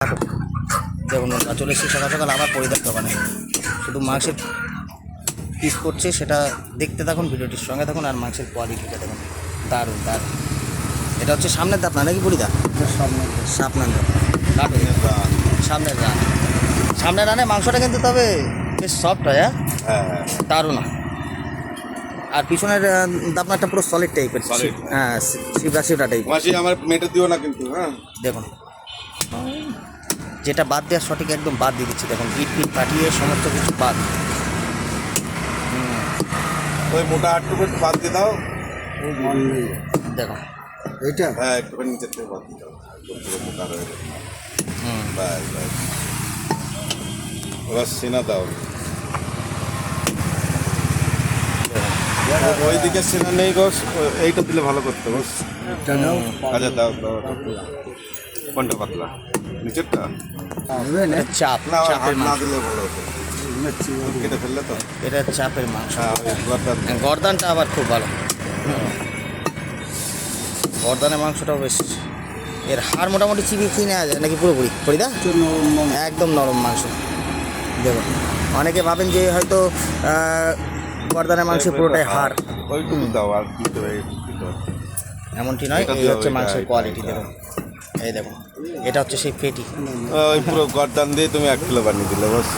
দেখুন চলে এসেছি সকাল সকাল আবার পরিদার দোকানে, শুধু মাংসের পিস করছে সেটা দেখতে থাকুন, ভিডিওটির সঙ্গে থাকুন। আর মাংসের কোয়ালিটিটা দেখুন, দারুণ দারুণ। এটা হচ্ছে সামনের দাঁত না নাকি পরিদা? সামনের দাঁত, সামনের রান, সামনের রানে মাংসটা কিন্তু তবে বেশ সফট হয়। হ্যাঁ, দারুণ। আর পিছনের দাপনাটা পুরো সলিড টাইপের, হ্যাঁ শিবরা শিবরা টাইপ। আমার মেটে দিও না কিন্তু। হ্যাঁ দেখুন, যেটা বাদ দেওয়া সঠিক একদম বাদ দিয়ে দিচ্ছি। দেখুন ইট পিট পাঠিয়ে সমস্ত কিছু বাদ। ওই মোটা আটটুকু একটু বাদ দিয়ে দাও। দেখুন এইটা, হ্যাঁ একটুখানি নিচের থেকে বাদ দিয়ে দাও, পুরো মোটা হয়ে যাবে। বাস বাস, এবার সিনা দাও। ওইদিকে সিনা নেই গো, এইটা দিলে ভালো করতে বস। আচ্ছা দাও দাও। কোনটা পাতলা? নিচেরটা? চাপ, না চাপের না মাংস। দিলে ভালো হতো, কেটে ফেললে তো। এটা চাপের মাংস। হ্যাঁ গর্দানটা আবার খুব ভালো, গর্দানের মাংসটাও বেশ। এর হাড় মোটামুটি চিবিয়ে খেয়ে নেওয়া যায় নাকি পুরোপুরি? পরিদা একদম নরম মাংস। দেখুন অনেকে ভাবেন যে হয়তো গর্দানের মাংস পুরোটাই হাড়, ওইটুকু দাও আর দিতে হবে। এমনটি নয়। এই হচ্ছে মাংসের কোয়ালিটি। দেখুন এই দেখুন, এটা হচ্ছে সেই পেটি। ওই পুরো গর্দান দিয়ে তুমি 1 কিলো বানিয়ে দিলে বস।